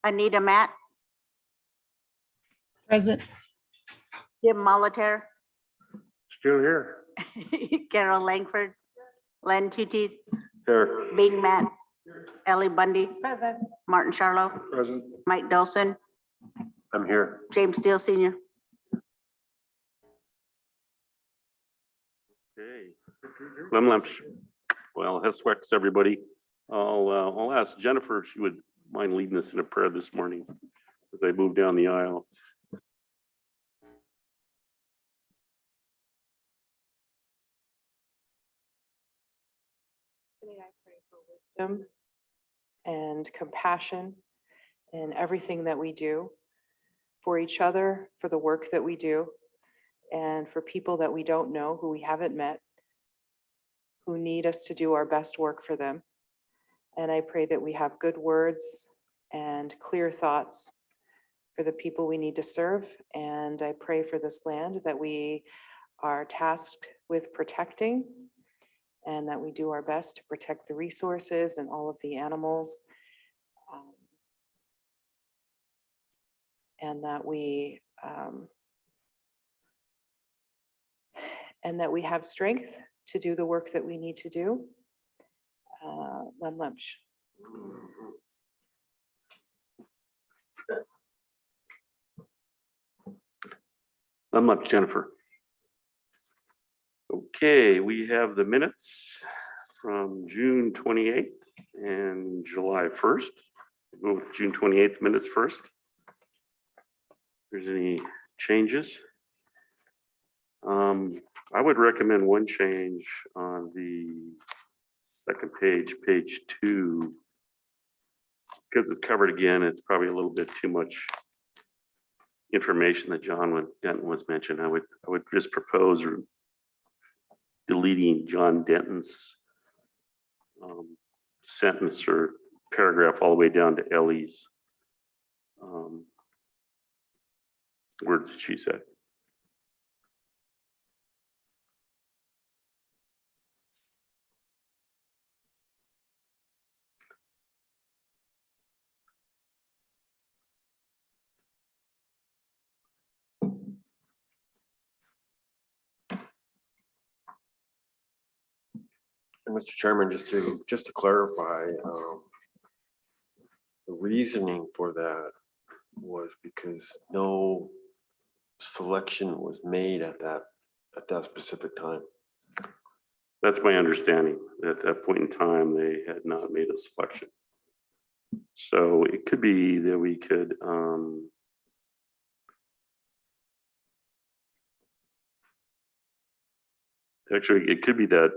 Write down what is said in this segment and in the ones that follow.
Anita Matt, Present. Jim Molitor, Still here. Carol Langford, Len Tootie, Here. Bing Matt, Ellie Bundy, Present. Martin Charlo, Present. Mike Dawson, I'm here. James Steele Senior. Okay. Lem Lemch. Well, Heswex, everybody. I'll ask Jennifer if she would mind leading us in a prayer this morning as I move down the aisle. I pray for wisdom and compassion in everything that we do, for each other, for the work that we do, and for people that we don't know, who we haven't met, who need us to do our best work for them. And I pray that we have good words and clear thoughts for the people we need to serve. And I pray for this land that we are tasked with protecting, and that we do our best to protect the resources and all of the animals. And that we have strength to do the work that we need to do. Lem Lemch. Lem Lemch, Jennifer. Okay, we have the minutes from June 28th and July 1st. We'll go with June 28th minutes first. If there's any changes. I would recommend one change on the second page, page 2. Because it's covered again, it's probably a little bit too much information that John Denton was mentioned. I would just propose deleting John Denton's sentence or paragraph all the way down to Ellie's words that she said. And Mr. Chairman, just to clarify, the reasoning for that was because no selection was made at that specific time. That's my understanding. At that point in time, they had not made a selection. So it could be that we could actually, it could be that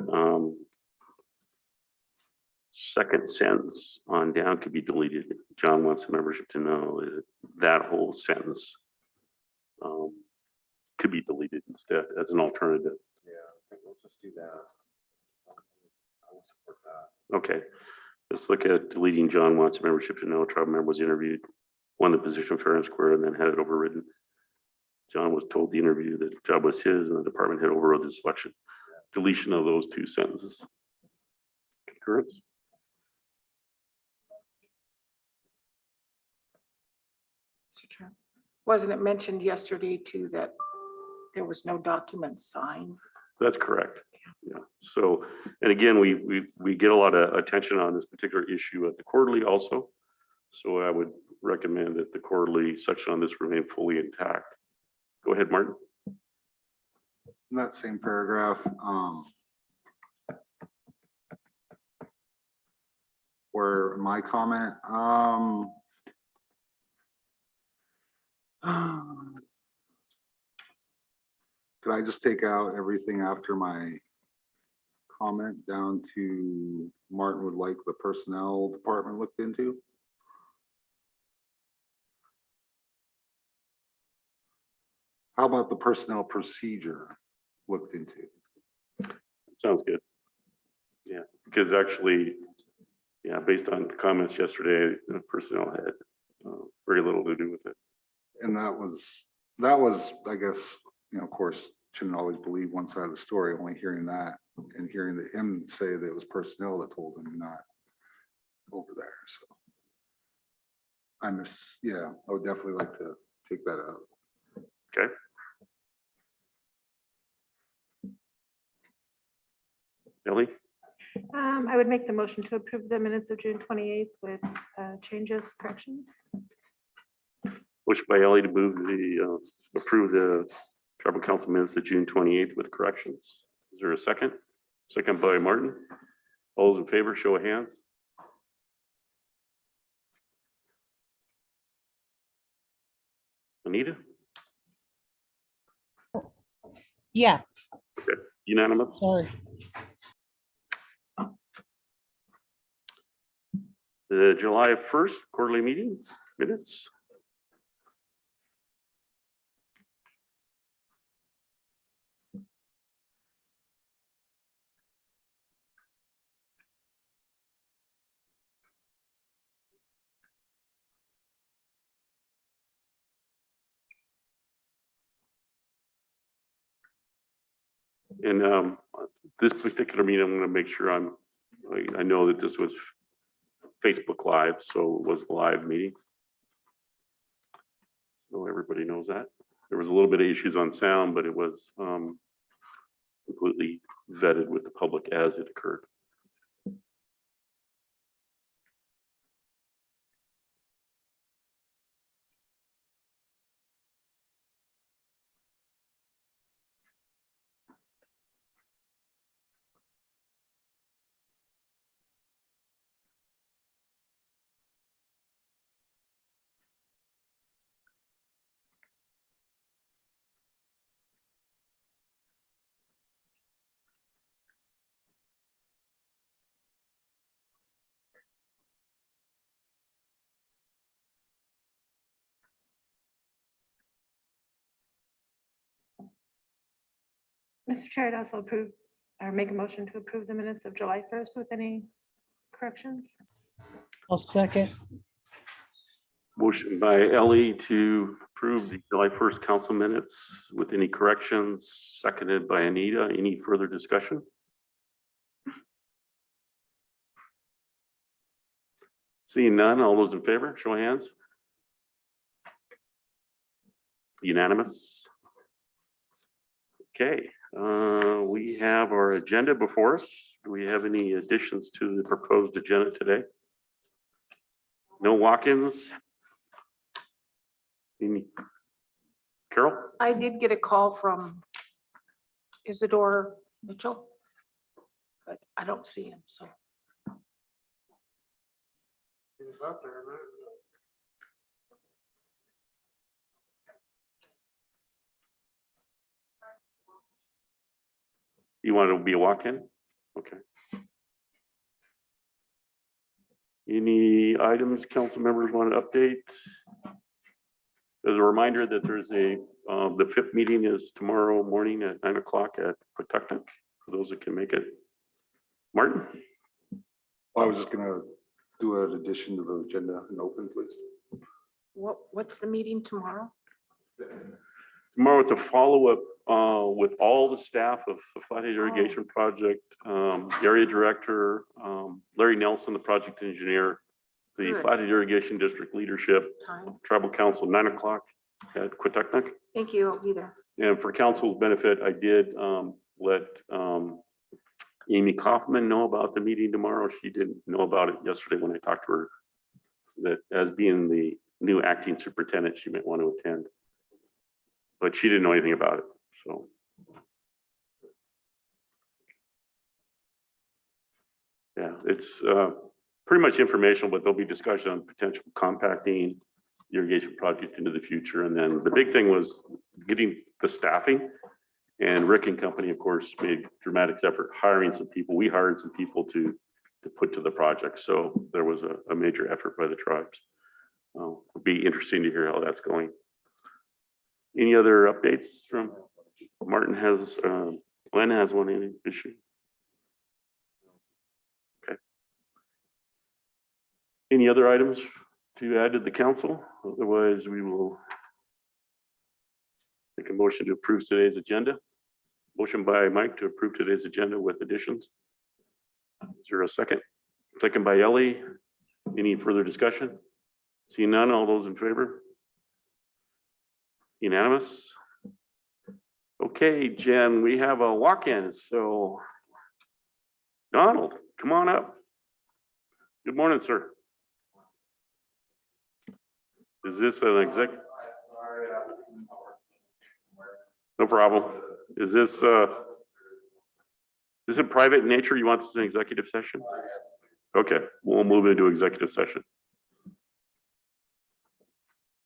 second sentence on down could be deleted. John wants the membership to know that whole sentence could be deleted instead as an alternative. Yeah, I think let's just do that. I will support that. Okay, let's look at deleting John wants membership to know a tribal member was interviewed, won the position fair and square, and then had it overridden. John was told the interview that the job was his and the department had overrode the selection. Deletion of those two sentences. Concurrence? Mr. Chair. Wasn't it mentioned yesterday too that there was no document signed? That's correct. Yeah. So, and again, we get a lot of attention on this particular issue at the quarterly also. So I would recommend that the quarterly section on this remain fully intact. Go ahead, Martin. In that same paragraph, where my comment, could I just take out everything after my comment down to Martin would like the personnel department looked into? How about the personnel procedure looked into? Sounds good. Yeah, because actually, yeah, based on comments yesterday, the personnel had very little to do with it. And that was, I guess, of course, shouldn't always believe one side of the story, only hearing that and hearing him say that it was personnel that told him not over there. So yeah, I would definitely like to take that out. Okay. Ellie, I would make the motion to approve the minutes of June 28th with changes, corrections. motion by Ellie to move the, approve the tribal council minutes of June 28th with corrections. Is there a second? Second by Martin. All those in favor, show of hands. Anita, Yeah, unanimous? sorry. The July 1st quarterly meeting minutes. And this particular meeting, I'm going to make sure I know that this was Facebook Live, so it was a live meeting. So everybody knows that. There was a little bit of issues on sound, but it was completely vetted with the public as it occurred. Mr. Chair, I'd also approve or make a motion to approve the minutes of July 1st with any corrections. I'll second. Motion by Ellie to approve the July 1st council minutes with any corrections, seconded by Anita. Any further discussion? Seeing none, all those in favor, show of hands. Unanimous. Okay, we have our agenda before us. Do we have any additions to the proposed agenda today? No walk-ins? Any? Carol? I did get a call from Isidore Mitchell, but I don't see him, so. You want it to be a walk-in? Okay. Any items council members want to update? As a reminder that there's the 5th meeting is tomorrow morning at 9 o'clock at Pawtucket, for those that can make it. Martin? I was just gonna do an addition to the agenda and open, please. What's the meeting tomorrow? Tomorrow it's a follow-up with all the staff of the Flathead Irrigation Project, the area director, Larry Nelson, the project engineer, the Good. Flathead Irrigation District leadership, Time. tribal council, 9 o'clock at Quatucknuck. Thank you, I'll be there. And for council's benefit, I did let Amy Kaufman know about the meeting tomorrow. She didn't know about it yesterday when I talked to her. That as being the new acting superintendent, she might want to attend. But she didn't know anything about it, so. Yeah, it's pretty much informational, but there'll be discussion on potential compacting the irrigation project into the future. And then the big thing was getting the staffing. And Rick and company, of course, made dramatic effort hiring some people. We hired some people to put to the project. So there was a major effort by the tribes. It'll be interesting to hear how that's going. Any other updates from Martin has, Glenn has one any issue? Okay. Any other items to add to the council? Otherwise, we will take a motion to approve today's agenda. Motion by Mike to approve today's agenda with additions. Is there a second? Second by Ellie. Any further discussion? See none, all those in favor? Unanimous? Okay, Jen, we have a walk-in, so Donald, come on up. Good morning, sir. Is this an exec? No problem. Is this is it private in nature? You want this in executive session? Okay, we'll move into executive session.